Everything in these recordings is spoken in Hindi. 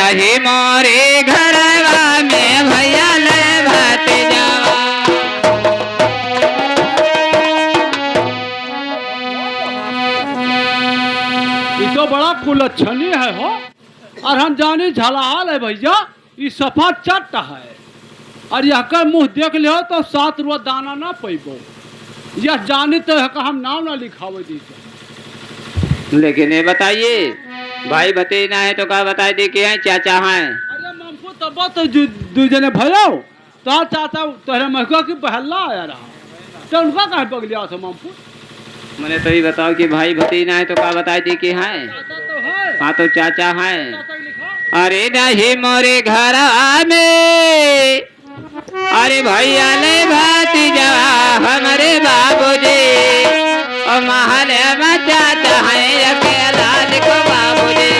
रही मोरे घरवा में भैया ले भतीजावा। ये तो बड़ा कुलच्छनी है हो, और हम जानी झलाल है भैया, ये सफा चट है, और यह का मुंह देख लियो तो 7 रुपया दाना ना पैबो। यह जानी तो है हम नाम ना लिखावे दी। लेकिन ये बताइए भाई भतीजा है तो क्या बताए दे के हैं चाचा हैं? अरे ममको तब तो दू जने भयो तो चाचा तोहरे महका की पहला आया रहा, तो उनका कहे पगलिया था ममको। मैंने तो ये बताओ कि भाई भतीजा है तो क्या बताए दे के हैं? चाचा तो है, हाँ तो चाचा हैं। चाचा लिखा। अरे नहीं मोरे घर में, अरे भैया ले भतीजा हमारे बाबूजी, और महल में चाचा है अकेला देखो बाबूजी।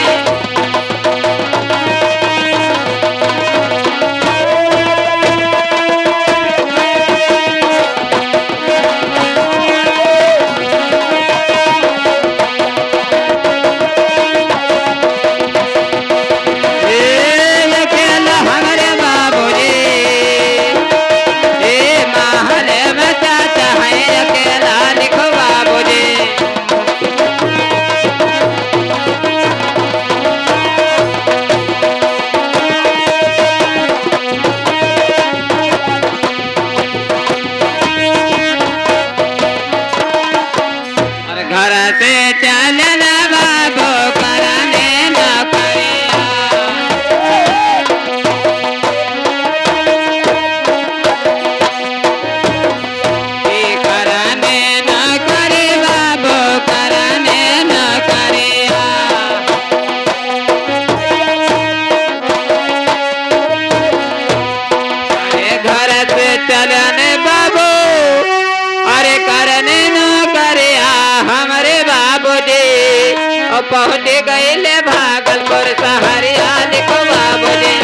पहुँच गए ले भागलपुर सहरिया देखो बाबूजी।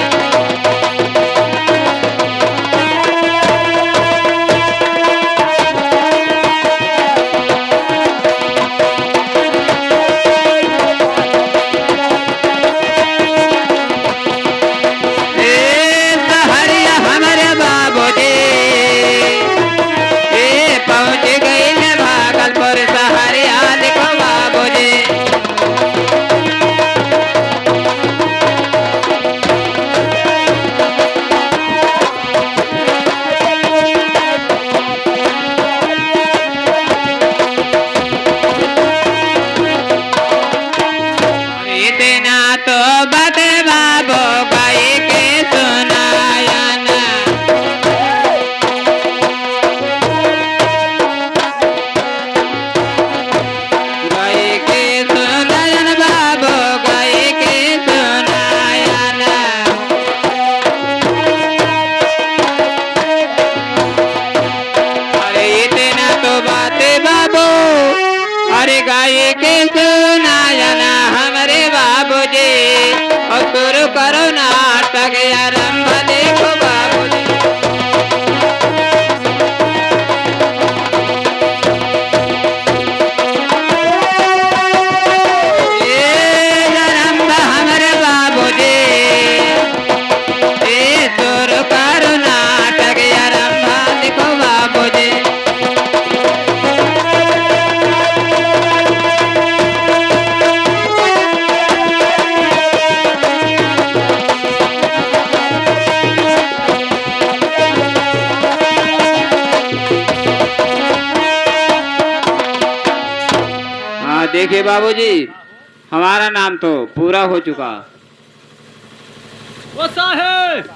सहरिया हमारे बाबूजी, पहुँच गए ले भागलपुर सहरिया देखो बाबूजी। शुरू करो नाटक आरंभ देखो बाबूजी। आरंभ हमारे बाबूजी, शुरू करो नाटक आरंभ देखो बाबूजी। देखिए बाबूजी, हमारा नाम तो पूरा हो चुका। वो साहेब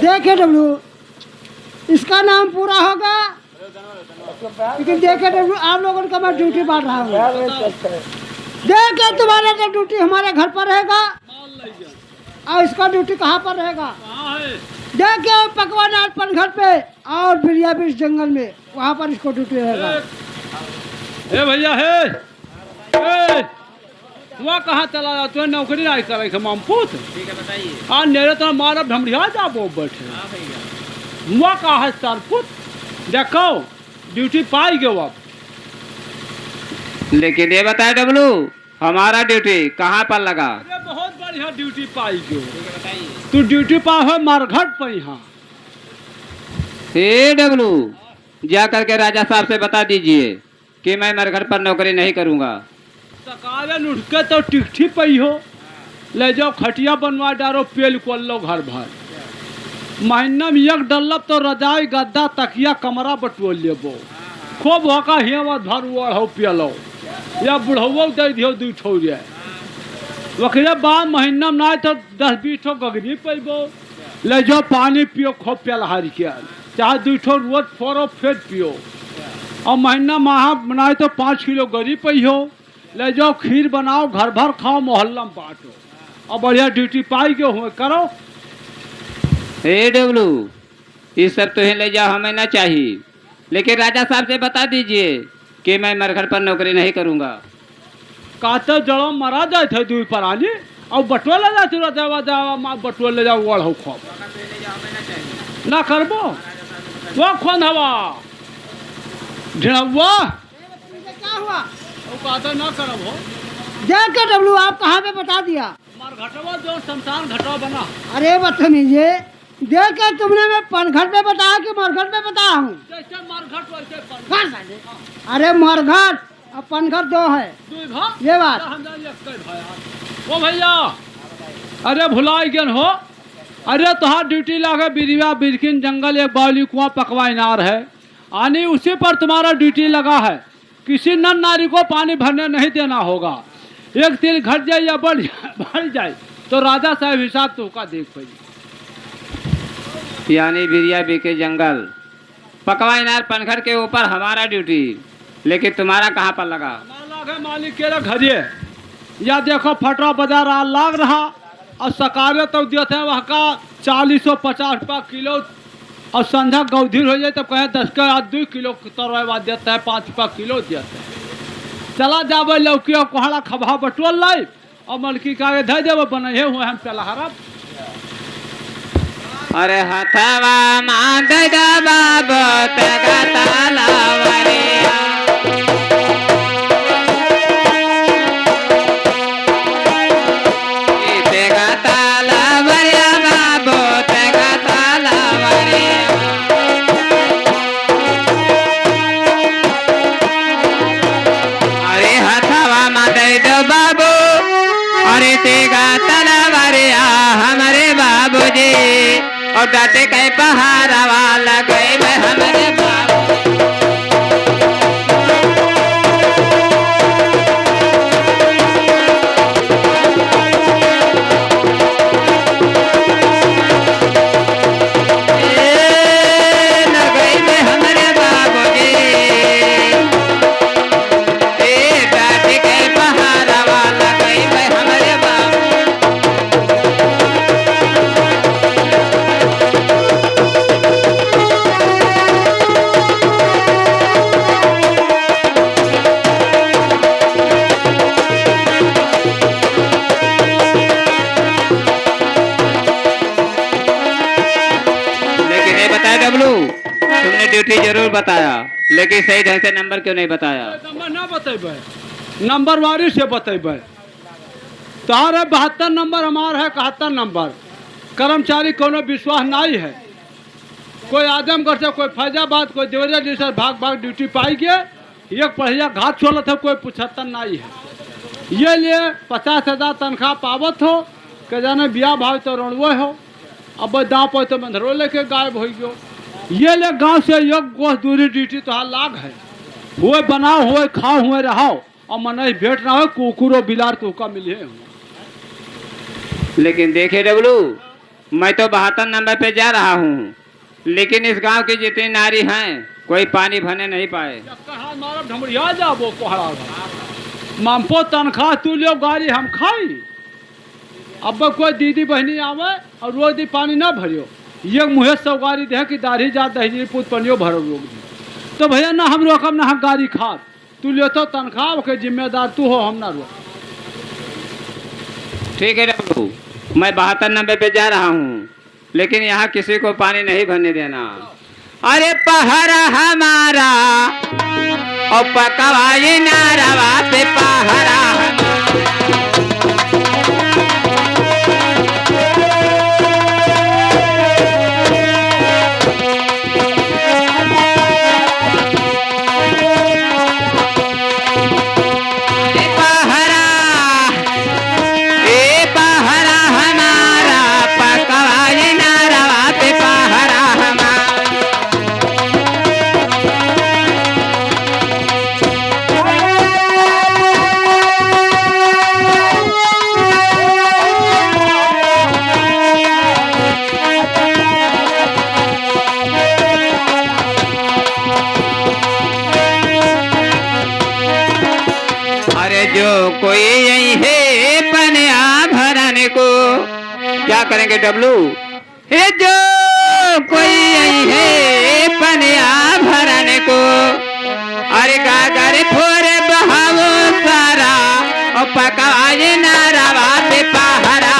देखे डब्लू, इसका नाम पूरा होगा, लेकिन देखे डब्लू आप लोगों का मैं ड्यूटी बांट रहा हूँ। देखे तुम्हारा तो ड्यूटी हमारे घर पर रहेगा, और इसका ड्यूटी कहाँ पर रहेगा? देखिए पकवान घर पे और बिरिया बीच जंगल में, वहाँ पर इसको ड्यूटी रहेगा। हे भैया हे, वहाँ कहाँ चला जा? तू नौकरी नहीं करे मामपूत? ठीक है बताइए। हाँ नेरे तो मारा ढमड़िया जा वो बैठे। वहाँ कहाँ है सरपुत? देखो ड्यूटी पाई गए अब। लेकिन ये बताए डब्लू, हमारा ड्यूटी कहाँ पर लगा? अरे बहुत बढ़िया ड्यूटी पाई जो तू ड्यूटी पा हो मरघट पर यहाँ। हे डब्लू, जा करके राजा साहब से बता दीजिए कि मैं मरघट पर नौकरी नहीं करूँगा। सकाले उठ के तो टिकठी पई हो, ले जाओ खटिया बनवा डारो, पेल कोल लो घर भर। महीना में एक डल्लब तो रजाई गद्दा तकिया कमरा बटोल लेबो, खूब होका हेवत भर ओढ़ो पियलो, या बुढ़ऊ दे दियो दू छोड़िए। वकीले बाद महीना में ना तो 10-20 ठो गगरी पैबो, ले जाओ पानी पियो खूब प्यालहारी के, चाहे 2 ठो रोज फोरो फिर पियो। और महीना माह बनाए तो 5 किलो गरी पई हो, ले जाओ खीर बनाओ, घर भर खाओ, मोहल्ला में बांटो, और बढ़िया ड्यूटी पाई गए हुए करो। हे डब्लू, ये सब तो ले जाओ, हमें ना चाहिए, लेकिन राजा साहब से बता दीजिए कि मैं मरघट पर नौकरी नहीं करूँगा। काते जड़ो मरा जाए थे दूर पर आनी, और बटुआ ले जाते बटुआ ले जाओ वड़ हो खूब ना करबो वो खोन हवा ढिड़वा क्या हुआ? वो काते ना करब हो। देख के डब्लू आप कहाँ पे बता दिया? मरघटवा जो शमशान घटवा बना। अरे बदतमीजे, देख के तुमने मैं पनघट में बताया कि मरघट में बताया हूँ? जैसे मरघट वैसे घट। अरे मरघट और पनघट 2 है, ये बात। ओ भैया, अरे भुलाई गन हो, अरे तुहार ड्यूटी लागे बिरिया बिरकिन जंगल एक बावली कुआं पकवा इनार है, आनी उसी पर तुम्हारा ड्यूटी लगा है। किसी नर नारी को पानी भरने नहीं देना होगा। एक तिल घट जाए या बढ़ जाए तो राजा साहब हिसाब तो का देख पाई। यानी बिरिया बीके जंगल पकवा इनार पनघट के ऊपर हमारा ड्यूटी, लेकिन तुम्हारा कहाँ पर लगा? लागे मालिक के घरिए, या देखो फटरा बाजार लाग रहा, और सकारे तो देते हैं वहाँ का 40-50 रुपया किलो, और संध्या गौधीर हो जाए तो कहे 10 का 2 किलो तरवा देता है, 5 रुपया किलो देता है। चला जाबे लौकी और कोहड़ा खबा बटोल लाई, और मलकी का धे देव बने हुए हम चलहरा। अरे हथवा मांडे बाबा तेगा तालावरिया, तेगा तालावरिया बाबो तेगा तालावरिया। अरे हथवा मांडे बाबू, अरे तेगा तालावरिया हमारे बाबूजी, और डाटे कई पहाड़ा वाला गए मैं हमारे बाबू। तुमने ड्यूटी जरूर बताया, लेकिन सही ढंग से नंबर क्यों नहीं बताया? नंबर ना बतेबे, नंबर वारी से बतेबे। तारे 72 नंबर हमार है, 71 नंबर कर्मचारी कोनो विश्वास नहीं है। कोई आजमगढ़ से, कोई फैजाबाद, कोई देवरिया जैसे भाग ड्यूटी पाई गए, एक पहिया घाट छोड़ा था, कोई 75 नहीं है। ये लिए 50,000 तनख्वाह पावत हो, के जाने बिया भाव तो रणवे हो, अब दाव पर तो मंधरो लेके गायब हो गयो। ये ले गांव से एक गोस दूरी ड्यूटी तो लाग है, हुए बनाओ हुए खाओ हुए रहो, और मन भेंट ना हो कुकुरो बिलार तो का मिले। लेकिन देखे डब्लू, मैं तो 72 नंबर पे जा रहा हूँ, लेकिन इस गांव की जितनी नारी हैं कोई पानी भरने नहीं पाए। ढमरिया जाबो कोहरा मामपो तनख्वाह तू लियो, गाड़ी हम खाई। अब कोई दीदी बहनी आवे और रोज दी पानी ना भरियो, ये मुहे सब गाड़ी दे कि दाढ़ी जा दही पुत पनियो भरो लोग, तो भैया ना हम रोकम ना हम गाड़ी खा, तू ले तो तनख्वाह के जिम्मेदार तू हो, हम ना रोक। ठीक है डब्लू, मैं 72 नंबर पे जा रहा हूँ, लेकिन यहाँ किसी को पानी नहीं भरने देना। अरे पहरा हमारा और पकवाई नारवा पे पहरा जो कोई यही है पनिया भरने को क्या करेंगे डब्लू हे जो कोई यही है पनिया भरने को अरे गागर फोरे बहावो सारा और पकाए नारवा पे पहरा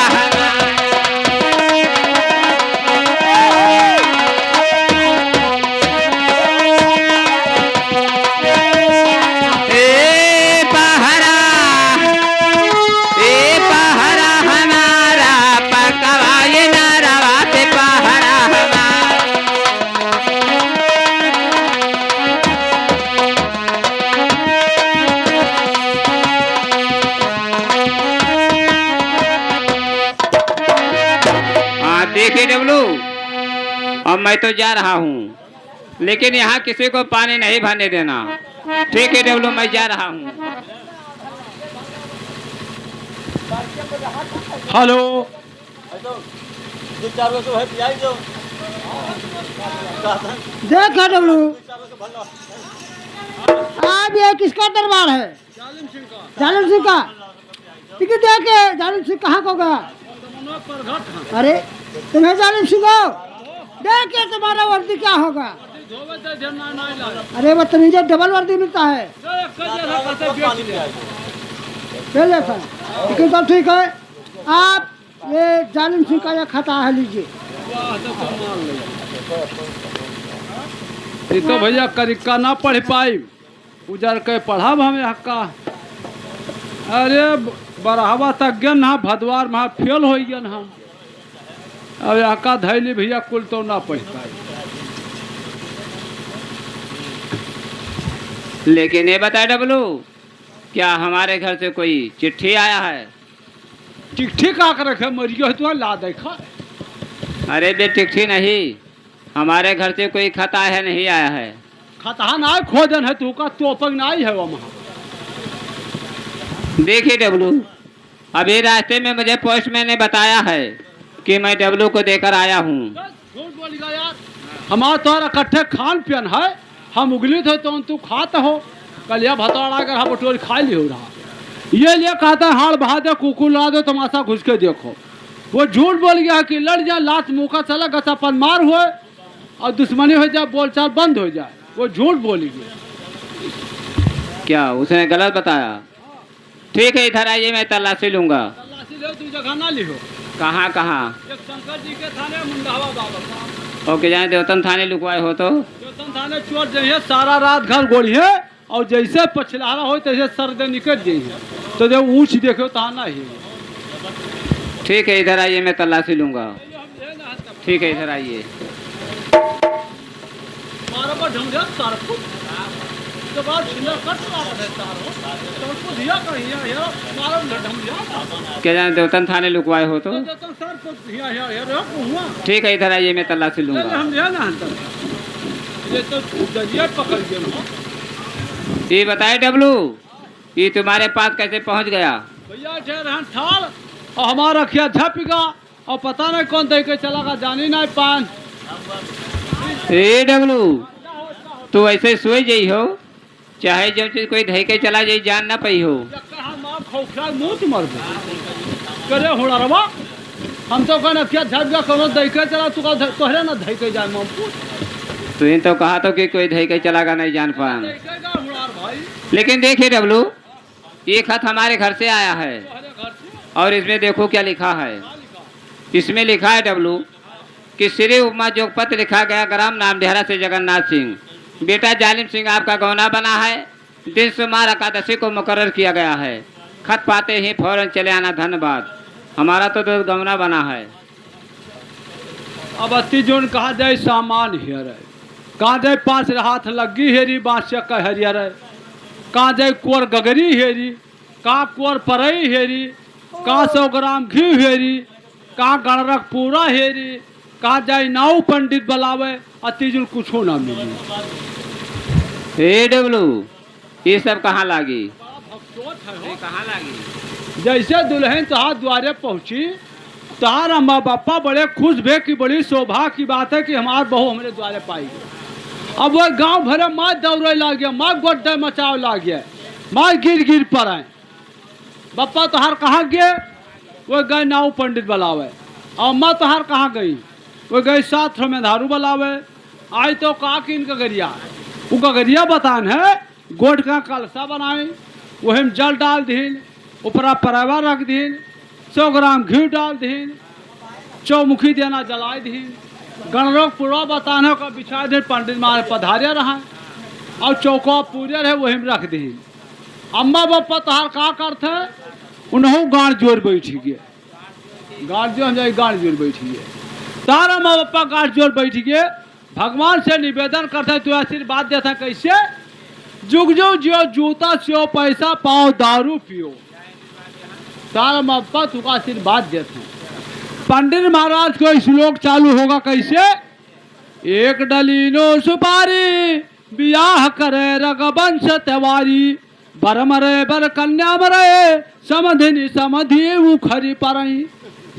देखिए डब्लू अब मैं तो जा रहा हूँ लेकिन यहाँ किसी को पानी नहीं भरने देना। ठीक है डब्लू मैं जा रहा हूँ। हेलो देख डब्लू अब ये किसका दरबार है? जालिम सिंह का। टिकट देखे जालिम सिंह कहाँ को गया? अरे तुम्हें जालिम सिंह हो देखे तुम्हारा वर्दी क्या होगा? अरे बदतमीजी डबल वर्दी मिलता है। चलिए सर लेकिन तो ठीक है आप ये जालिम सिंह का यह खाता है लीजिए। ये तो भैया करिक्का ना पढ़ पाई उजर के पढ़ाब हमें हक्का। अरे बराहवा तक गन हाँ भदवार में फेल हो गन हम अब हक्का धैली भैया कुल तो ना पढ़ पाई। लेकिन ये बता डब्लू क्या हमारे घर से कोई चिट्ठी आया है? चिट्ठी का कर रखे मरियो तो ला देखा। अरे बे चिट्ठी नहीं हमारे घर से कोई खत आया है नहीं आया है। खतहा ना खोजन है तू का तोपक ना है वहाँ। देखिए डब्लू अभी रास्ते में मुझे पोस्टमैन ने बताया है कि मैं डब्लू को देकर आया हूँ। झूठ बोलेगा यार हमारा तो इकट्ठे खान पियन है हम उगली थे तो तू खाते हो कल यह भतौड़ा कर हम टोल खा ली हो रहा ये लिए कहता है हाड़ बहा दे कुकू ला दो तमाशा घुस के देखो। वो झूठ बोल गया कि लड़ जाए लात मुँह चला गचापन मार हुए और दुश्मनी हो जाए बोलचाल बंद हो जाए। वो झूठ बोली गया। क्या उसने गलत बताया? ठीक है इधर आइए मैं तलाशी लूंगा। तलाशी ले तू जगह ना लिहो। कहाँ कहाँ? एक शंकर जी के थाने मुंडावा बाबा ओके जाए देवतन थाने लुकवाए हो तो देवतन थाने चोर जाइए सारा रात घर गोड़ी है और जैसे पछलारा हो तैसे सर्दे निकल जाइए तो जब ऊँच देखो तो आना ही। ठीक है इधर आइए मैं तलाशी लूंगा। ठीक है इधर आइए। क्या जाने देवतन थाने लुकवाए हो तो ठीक है इधर आइए मैं तलाशी लूंगा। ये बताए डब्लू ये तुम्हारे पास कैसे पहुंच गया? भैया ठहर ठाल और हमारा खिया झपिगा और पता नहीं कौन दे के चला का जानी नहीं पान। ए डब्लू तू ऐसे सोई जाइ हो चाहे जब चीज कोई धई के चला जाई जान ना पई हो। करे होड़ा रवा हम तो कहना क्या झपिगा कोनो दे के चला तू तोहरे ना धई के जाए मम्पू। तू तो कहा तो कि कोई धई के चलागा नहीं जान पान। लेकिन देखिए डब्लू ये खत हमारे घर से आया है और इसमें देखो क्या लिखा है। इसमें लिखा है डब्लू कि श्री उपमा जोगपत्र लिखा गया ग्राम नामडेहरा से जगन्नाथ सिंह बेटा जालिम सिंह आपका गौना बना है दिन सुमार एकादशी को मुकर्रर किया गया है। खत पाते ही फौरन चले आना, धन्यवाद। हमारा तो दूध गमना बना है। अब अति जोन कहा जाए सामान हियर है, कहाँ जाए 5 हाथ लगी हेरी बाँसिया का हरियर है, कहाँ जाए कुंवर गगरी हेरी, कहाँ कुंवर परई हेरी, कहाँ 100 ग्राम घी हेरी, कहाँ गणरक पूरा हेरी, कहाँ जाए नाऊ पंडित बुलावे, अति जोन कुछ ना मिली। हे डब्लू, ये सब कहाँ लागी? कहाँ लागी? जैसे दुल्हन तहार द्वारे पहुंची, तहार अम्मा बापा बड़े खुश भे कि बड़ी शोभा की बात है कि हमार बहू हमारे द्वारे पाई गई। अब वह गांव भरे माँ दौड़े लाग गया, माँ गोड्डे मचाव लाग गया, माँ गिर गिर पर आए। बापा तहार कहाँ गए? वह गए नाऊ पंडित बुलावे। और अम्मा तहार कहाँ गई? वह गई 7 में धारू बुलावे। आई तो कहा कि इनका गरिया, वो गगरिया बतान है, गोट का कलसा बनाए, वही में जल डाल दीन, ऊपरा परवा रख दीन, 100 ग्राम घी डाल दीन, चौमुखी देना जलाए दीन, गणरोग पूरा बताने का बिछा दे, पंडित मारे पधारिया रहा और चौका पूरे रहे वही में रख दीन। अम्मा बापा तहार का करते उन्हों गाड़ जोर बैठी गए, गाड़ जो हम जाए गाड़ जोर बैठी गए, तारा अम्मा बापा गाड़ जोर बैठी गए। भगवान से निवेदन करते तो आशीर्वाद देता कैसे? जुग जो जियो जूता सियो पैसा पाओ दारू पियो, तारा मप्पा तुका आशीर्वाद देते हैं। पंडित महाराज को श्लोक चालू होगा कैसे? एक डलीनो सुपारी बियाह करे रगवंश त्यवारी, बर मरे बर कन्या मरे समधिनी समधि उखरी परई।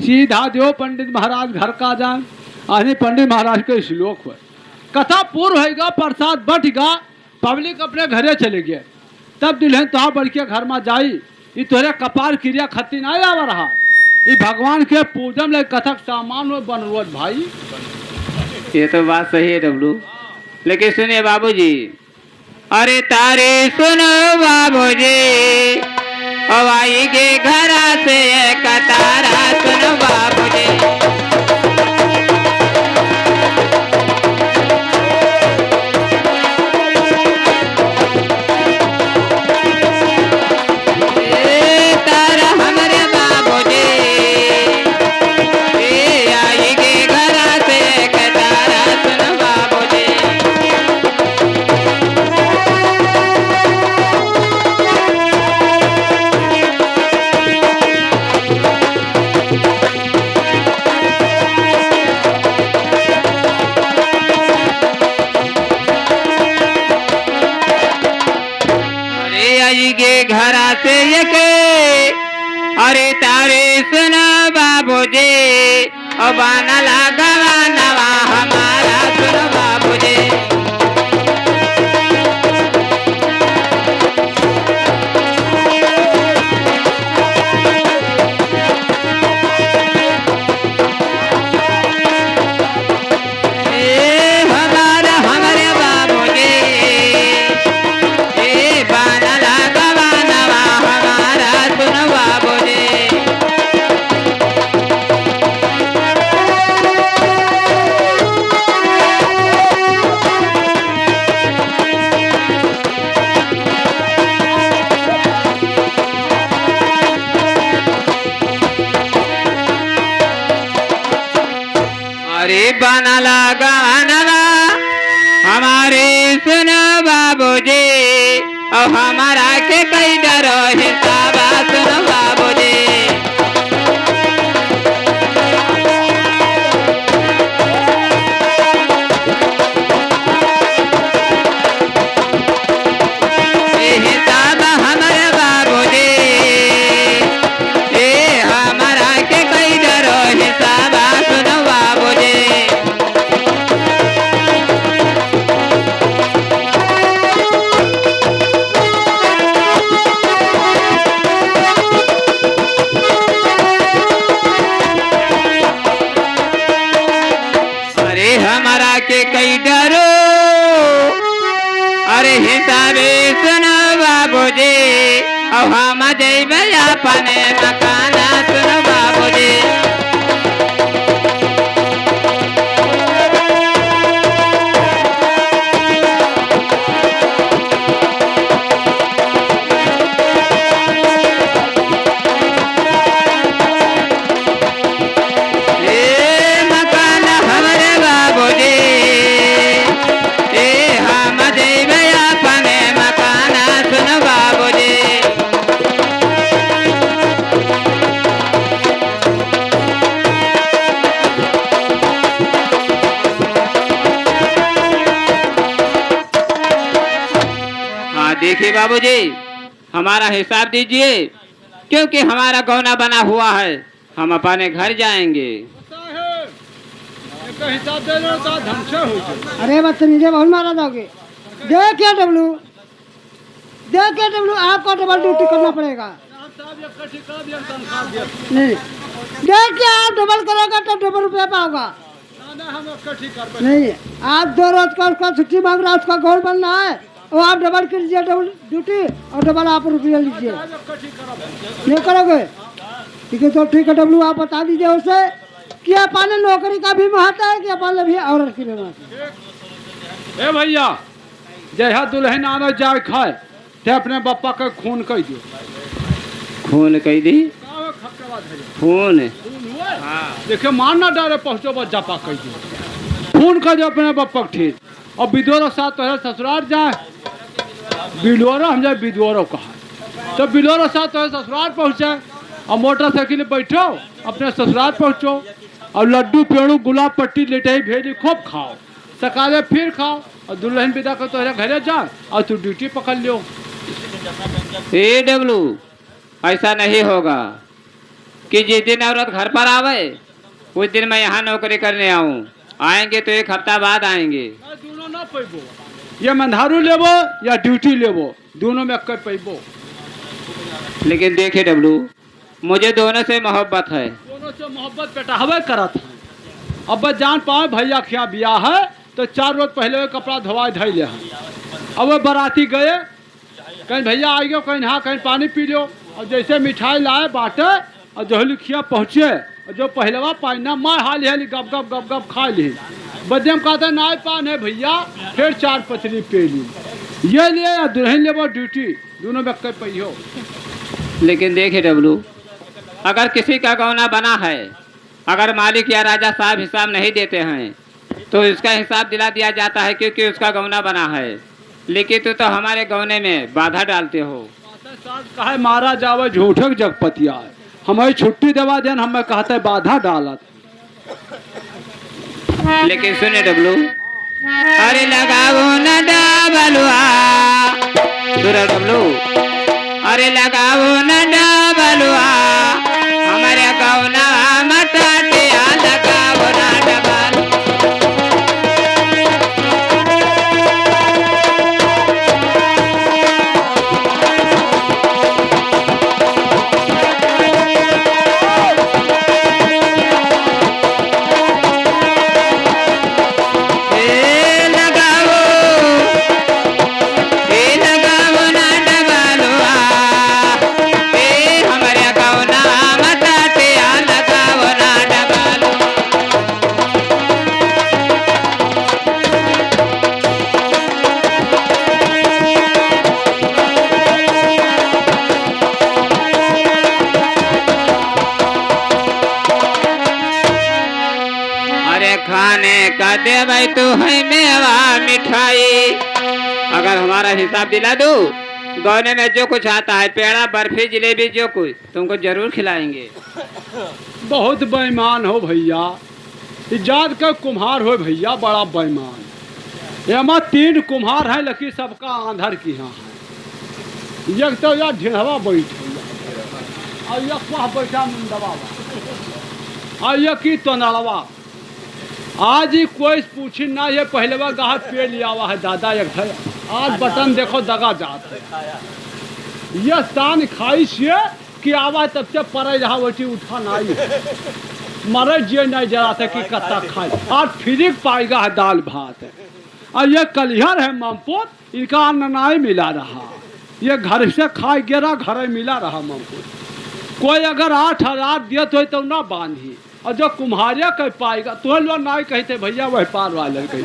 सीधा दो पंडित महाराज घर का जान, आने पंडित महाराज के श्लोक हुए, कथा पूर्व होगा, प्रसाद बटेगा, पब्लिक अपने घरे चले गए। तब दुल्हन तो बढ़ के घर में जाई, ये तोरे कपार क्रिया खत्ती नहीं आवा रहा, ये भगवान के पूजन ले कथक सामान में बन रोज भाई। ये तो बात सही है डब्लू, लेकिन सुनिए बाबूजी, अरे तारे सुनो बाबूजी, अब आई के घर से कतारा सुनो बाबूजी। घरा से यके, अरे तारे सुनो बाबूजी, और बाना लगा नवा हमारा सुनो बाबूजी। बनला गानला हमारे सुनो बाबूजी, और हमारा के कई डरो हिसाबा सुनो बाबूजी। अरे हिसाबे सुनो बाबूजी, अब हम जइबे अपने मकाना सुनो बाबूजी। देखिए बाबूजी, हमारा हिसाब दीजिए, क्योंकि हमारा गौना बना हुआ है, हम अपने घर जाएंगे। हिसाब दे रहे हो ढंग से हो जाए। अरे बदतमीजे बहुत मारा दोगे। देखिए डब्लू आपको डबल ड्यूटी करना पड़ेगा। नहीं देखिए, आप डबल करोगे तो डबल रुपया पाओगा। नहीं, आप 2 रोज का उसका छुट्टी मांग रहा है, उसका गोल बनना है, और आप डबल कीजिए डबल ड्यूटी और डबल आप रुपया लीजिए। नहीं करोगे? ठीक है, तो ठीक है डब्लू, आप बता दीजिए उसे कि अपने नौकरी का भी महत्व है कि अपने भी औरत की भी महत्व है। ए भैया, जय दुल्हन आना जाए खाए ते अपने बप्पा का खून कह दियो। खून कह दी? खून? हाँ। देखिए, मारना डारे पहुँचो बच्चा पा कह दियो, खून कर दो अपने बप्पा ठीक। और विधोरो साथ तो ससुराल जाए, बिलोरो हम जाए विधोरो कहा, तो बिलोरो साथ तो ससुराल पहुँचे, और मोटरसाइकिल बैठो अपने ससुराल पहुँचो, और लड्डू पेड़ू गुलाब पट्टी लिटाई भेजी खूब खाओ, सकाले फिर खाओ, और दुल्हन विदा कर तो घरे जा और तू ड्यूटी पकड़ लो। ए डब्लू, ऐसा नहीं होगा कि जिस दिन औरत घर पर आवे उस दिन मैं यहाँ नौकरी करने आऊँ। आएंगे तो 1 हफ्ता बाद आएंगे। दोनों ना पैबो, ये मंधारू लेबो या ड्यूटी लेबो, दोनों में अक्कर पैबो। लेकिन देखिए डब्लू, मुझे दोनों से मोहब्बत है। दोनों से मोहब्बत पेटावे करत है। अब बस जान पाए भैया क्या बियाह है तो 4 रोज पहले कपड़ा धोवाए धै ले हैं। अब वो बाराती गए, कहीं भैया आ गयो, कहीं हाँ, कहीं पानी पी लो, और जैसे मिठाई लाए बांटे, और जो लिखिया पहुँचे, और जो पहलवा पाइना माँ हाल है गप गप गप गप खा ली, बदम कहते ना पान है भैया, फिर 4 पथरी पे ली, ये लिए या दुल्हन ले वो ड्यूटी, दोनों में कई पहियो। लेकिन देखिए डब्लू, अगर किसी का गौना बना है, अगर मालिक या राजा साहब हिसाब नहीं देते हैं तो इसका हिसाब दिला दिया जाता है, क्योंकि उसका गौना बना है। लेकिन तू तो हमारे गौने में बाधा डालते हो। कहे मारा जावे झूठक जगपतिया है, हमें छुट्टी देवा देन, हमें कहते बाधा डालत। लेकिन सुने डब्लू, अरे लगाओ न डबलुआ, सुनो डब्लू, अरे लगाओ न डबलुआ, हमारे गौना मटाटिया लगाओ न डबल। खाने का दे भाई तू है मेवा मिठाई, अगर हमारा हिसाब दिला दो, गौने में जो कुछ आता है, पेड़ा बर्फी जलेबी जो कुछ, तुमको जरूर खिलाएंगे। बहुत बेईमान हो भैया, इजाद का कुम्हार हो भैया, बड़ा बेईमान। ये 3 कुम्हार हैं, लकी सबका आंधर की यहाँ है। एक तो यार ढेरवा बैठ और एक बैठा मुंडवा, और एक ही तो नड़वा। आज ही कोई पूछी ना, ये पहलवा गाह पे लिया हुआ है दादा, एक है आज बटन देखो दगा जात है। ये तान खाई से कि आवा तब से परे जहाँ वटी उठा नहीं, मरे जे नहीं जराते कि कत्ता खाए, आज फिर पाएगा है दाल भात है। और ये कलिहर है ममपोत, इनका अन्न नहीं मिला रहा, ये घर से खाए गिरा, घर मिला रहा ममपोत। कोई अगर 8,000 दिए तो ना बांधी, और जो कुम्हारिया कह पाएगा तो लोग नहीं कहते भैया व्यापार वाले कही,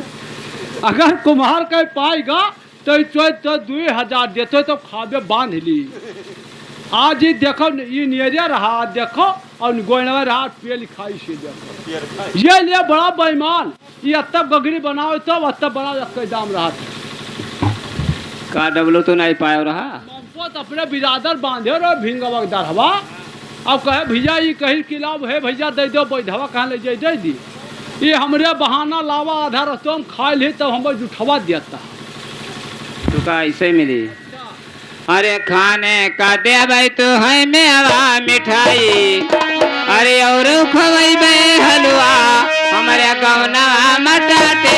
अगर कुम्हार कह पाएगा तो 2,000 देते तो खाबे बांध ली। आज ही देखो ये नियरिया रहा, देखो और गोइनवा रहा, पे लिखाई से देखो, ये लिए बड़ा बेईमान। ये अतब गगरी बनाओ तो अतब बना दाम रहा था का डब्लू तो नहीं पाया रहा। तो अपने बिरादर बांधे रहो भिंगवा दरहवा, अब कहे भैया ये कहीं खिलाव है भैया दे दो, बैधवा कहाँ ले जाए दे दी, ये हमरे बहाना लावा, आधा रस्तों हम खा ले तब हम जुठवा देता। तो का ऐसे मिली अरे खाने का दे भाई तू है मेवा मिठाई, अरे और खवई बे हलवा हमारे गौना मटाटे